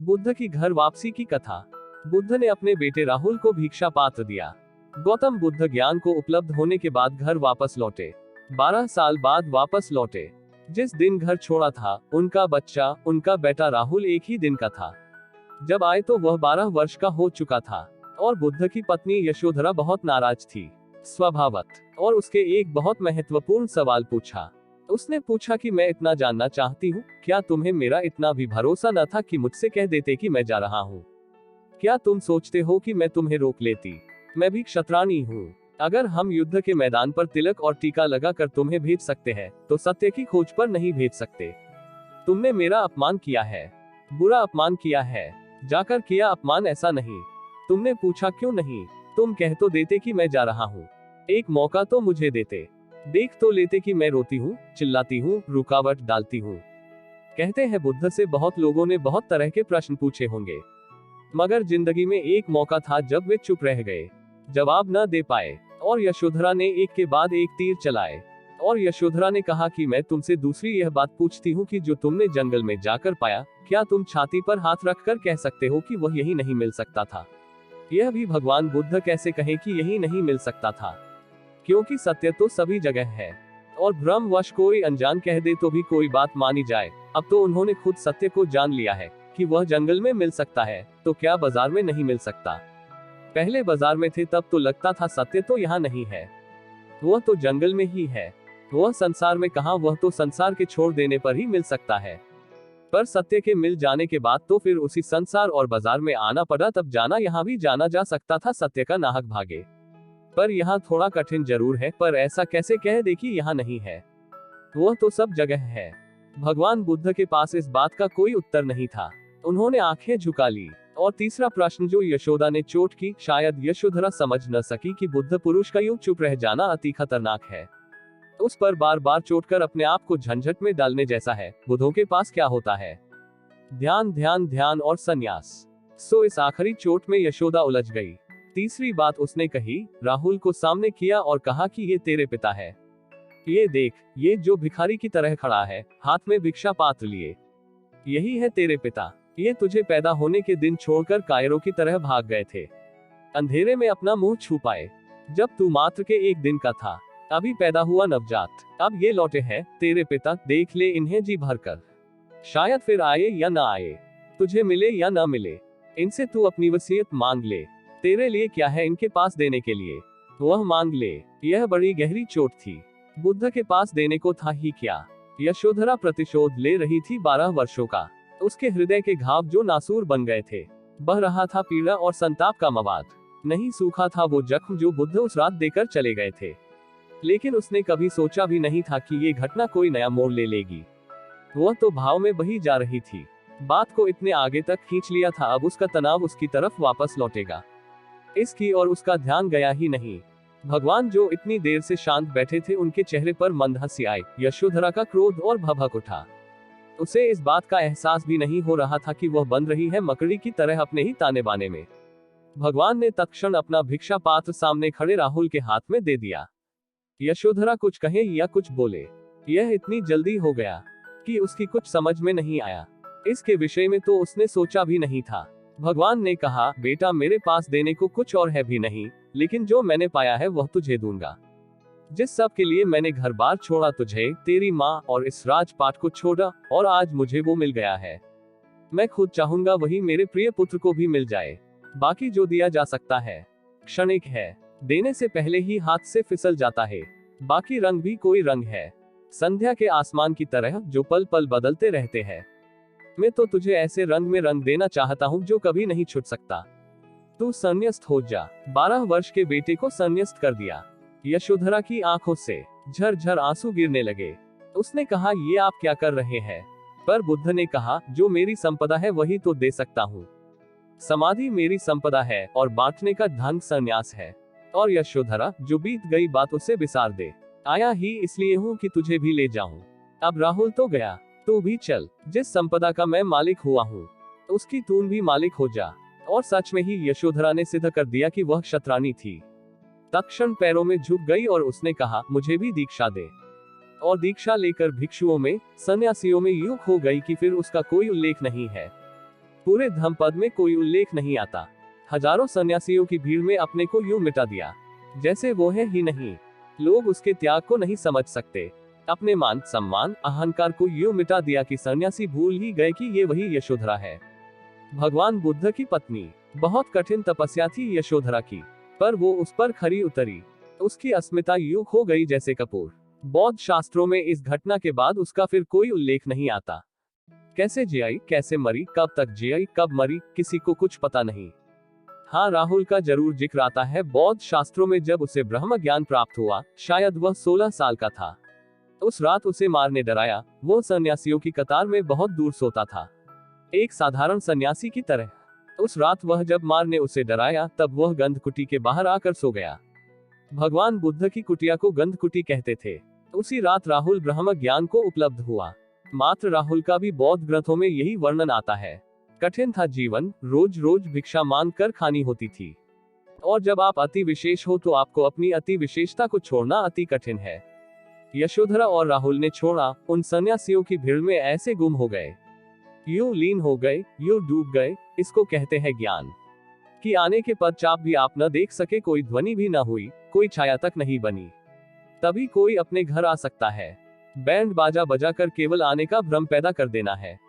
बुद्ध की घर वापसी की कथा। बुद्ध ने अपने बेटे राहुल को भिक्षा पात्र दिया। गौतम बुद्ध ज्ञान को उपलब्ध होने के बाद घर वापस लौटे। 12 साल बाद वापस लौटे। जिस दिन घर छोड़ा था, उनका बच्चा, उनका बेटा राहुल एक ही दिन का था। जब आए तो वह 12 वर्ष का हो चुका था। और बुद्ध की पत्नी यशोधरा बहुत नाराज थी, स्वभावत। और उसके एक बहुत महत्वपूर्ण सवाल पूछा। उसने पूछा कि मैं इतना जानना चाहती हूँ, क्या तुम्हें मेरा इतना भी भरोसा न था कि मुझसे कह देते कि मैं जा रहा हूँ? क्या तुम सोचते हो कि मैं तुम्हें रोक लेती? मैं भी क्षत्राणी हूँ। अगर हम युद्ध के मैदान पर तिलक और टीका लगाकर तुम्हें भेज सकते हैं, तो सत्य की खोज पर नहीं भेज सकते। तुमने मेरा अपमान किया है, बुरा अपमान किया है, जाकर किया अपमान, ऐसा नहीं। तुमने पूछा क्यों नहीं? तुम कह तो देते कि मैं जा रहा हूँ, एक मौका तो मुझे देते, देख तो लेते कि मैं रोती हूँ, चिल्लाती हूँ, रुकावट डालती हूँ। कहते हैं बुद्ध से बहुत लोगों ने बहुत तरह के प्रश्न पूछे होंगे, मगर जिंदगी में एक मौका था जब वे चुप रह गए, जवाब न दे पाए। और यशोधरा ने एक के बाद एक तीर चलाए। और यशोधरा ने कहा कि मैं तुमसे दूसरी यह बात पूछती हूँ कि जो तुमने जंगल में जाकर पाया, क्या तुम छाती पर हाथ रखकर कह सकते हो कि वह यही नहीं मिल सकता था? यह भी भगवान बुद्ध कैसे कहें कि यही नहीं मिल सकता था, क्योंकि सत्य तो सभी जगह है। और भ्रमवश कोई अनजान कह दे तो भी कोई बात मानी जाए। अब तो उन्होंने खुद सत्य को जान लिया है कि वह जंगल में मिल सकता है, तो क्या बाजार में नहीं मिल सकता? पहले बाजार में थे तब तो लगता था सत्य तो यहाँ नहीं है, वह तो जंगल में ही है। वह संसार में कहाँ, वह तो संसार के छोड़ देने पर ही मिल सकता है। पर सत्य के मिल जाने के बाद तो फिर उसी संसार और बाजार में आना पड़ा, तब जाना यहाँ भी जाना जा सकता था सत्य का नाहक भागे। पर यहाँ थोड़ा कठिन जरूर है, पर ऐसा कैसे कह दे कि यहाँ नहीं है? वह तो सब जगह है। भगवान बुद्ध के पास इस बात का कोई उत्तर नहीं था। उन्होंने आंखें झुका ली। और तीसरा प्रश्न जो यशोदा ने चोट की, शायद यशोधरा समझ न सकी कि बुद्ध पुरुष का यूं चुप रह जाना अति खतरनाक है। उस पर बार बार चोट कर अपने आप को झंझट में डालने जैसा है। बुद्धों के पास क्या होता है? ध्यान ध्यान ध्यान और संन्यास। सो इस आखिरी चोट में यशोदा उलझ गई। तीसरी बात उसने कही, राहुल को सामने किया और कहा कि ये तेरे पिता है। ये देख, ये जो भिखारी की तरह खड़ा है, हाथ में भिक्षा पात्र लिए, यही है तेरे पिता। ये तुझे पैदा होने के दिन छोड़कर कायरों की तरह भाग गए थे, अंधेरे में अपना मुंह छुपाए, जब तू मात्र के एक दिन का था, अभी पैदा हुआ नवजात। अब ये लौटे हैं तेरे पिता, देख ले इन्हें जी भरकर। शायद फिर आए या ना आए, तुझे मिले या ना मिले, इनसे तू अपनी वसीयत मांग ले। तेरे लिए क्या है इनके पास देने के लिए, वह मांग ले। यह बड़ी गहरी चोट थी, बुद्ध के पास देने को था ही क्या? यशोधरा प्रतिशोध ले रही थी 12 वर्षों का। उसके हृदय के घाव जो नासूर बन गए थे, बह रहा था पीड़ा और संताप का मवाद। नहीं सूखा था वो जख्म जो बुद्ध उस रात देकर चले गए थे। लेकिन उसने कभी सोचा भी नहीं था कि ये घटना कोई नया मोड़ ले लेगी। वह तो भाव में बही जा रही थी, बात को इतने आगे तक खींच लिया था, अब उसका तनाव उसकी तरफ वापस लौटेगा। इसकी और उसका ध्यान गया ही नहीं। भगवान जो इतनी देर से शांत बैठे थे, उनके चेहरे पर मंद हंसी आई। यशोधरा का क्रोध और भभक उठा। उसे इस बात का एहसास भी नहीं हो रहा था कि वह बन रही है मकड़ी की तरह अपने ही ताने बाने में। भगवान ने तत्क्षण अपना भिक्षा पात्र सामने खड़े राहुल के हाथ में दे दिया। यशोधरा कुछ कहे या कुछ बोले, यह इतनी जल्दी हो गया कि उसकी कुछ समझ में नहीं आया। इसके विषय में तो उसने सोचा भी नहीं था। भगवान ने कहा, बेटा मेरे पास देने को कुछ और है भी नहीं, लेकिन जो मैंने पाया है वह तुझे दूंगा। जिस सब के लिए मैंने घर बार छोड़ा, तुझे, तेरी माँ और इस राजपाट को छोड़ा, और आज मुझे वो मिल गया है। मैं खुद चाहूंगा वही मेरे प्रिय पुत्र को भी मिल जाए। बाकी जो दिया जा सकता है क्षणिक है, देने से पहले ही हाथ से फिसल जाता है। बाकी रंग भी कोई रंग है, संध्या के आसमान की तरह जो पल पल बदलते रहते हैं। मैं तो तुझे ऐसे रंग में रंग देना चाहता हूँ जो कभी नहीं छूट सकता। तू संन्यास्त हो जा। 12 वर्ष के बेटे को संन्यास्त कर दिया। यशोधरा की आंखों से झरझर आंसू गिरने लगे। उसने कहा, ये आप क्या कर रहे हैं? पर बुद्ध ने कहा, जो मेरी संपदा है वही तो दे सकता हूँ। समाधि मेरी संपदा है और बांटने का ढंग संन्यास है। और यशोधरा, जो बीत गई बात उसे बिसार दे। आया ही इसलिए हूँ कि तुझे भी ले जाऊं। अब राहुल तो गया, तू भी चल। जिस संपदा का मैं मालिक हुआ हूँ, उसकी तू भी मालिक हो जा। और सच में ही यशोधरा ने सिद्ध कर दिया कि वह क्षत्राणी थी। तत्क्षण पैरों में झुक गई और उसने कहा, मुझे भी दीक्षा दे। और दीक्षा लेकर भिक्षुओं में, सन्यासियों में यूं खो गई कि फिर उसका कोई उल्लेख नहीं है। पूरे धम्मपद में कोई उल्लेख नहीं आता। हजारों सन्यासियों की भीड़ में अपने को यूं मिटा दिया जैसे वो है ही नहीं। लोग उसके त्याग को नहीं समझ सकते। अपने मान सम्मान अहंकार को यूं मिटा दिया कि सन्यासी भूल ही गए कि ये वही यशोधरा है, भगवान बुद्ध की पत्नी। बहुत कठिन तपस्या थी यशोधरा की, पर वो उस पर खरी उतरी। उसकी अस्मिता यूं खो गई जैसे कपूर। बौद्ध शास्त्रों में इस घटना के बाद उसका फिर कोई उल्लेख नहीं आता। कैसे जियाई, कैसे मरी, कब तक जियाई, कब मरी, किसी को कुछ पता नहीं। हाँ, राहुल का जरूर जिक्र आता है बौद्ध शास्त्रों में। जब उसे ब्रह्म ज्ञान प्राप्त हुआ, शायद वह 16 साल का था। उस रात उसे मारने डराया। वो सन्यासियों की कतार में बहुत दूर सोता था, एक साधारण सन्यासी की तरह। उस रात वह जब मारने उसे डराया, तब वह गंधकुटी के बाहर आकर सो गया। भगवान बुद्ध की कुटिया को गंधकुटी कहते थे। उसी रात राहुल ब्रह्म ज्ञान को उपलब्ध हुआ। मात्र राहुल का भी बौद्ध ग्रंथों में यही वर्णन आता है। कठिन था जीवन, रोज रोज भिक्षा मांग कर खानी होती थी। और जब आप अति विशेष हो तो आपको अपनी अति विशेषता को छोड़ना अति कठिन है। यशोधरा और राहुल ने छोड़ा, उन सन्यासियों की भीड़ में ऐसे गुम हो गए, यूं लीन हो गए, यूं डूब गए। इसको कहते हैं ज्ञान। कि आने के पश्चात भी आप न देख सके, कोई ध्वनि भी न हुई, कोई छाया तक नहीं बनी। तभी कोई अपने घर आ सकता है। बैंड बाजा बजाकर केवल आने का भ्रम पैदा कर देना है।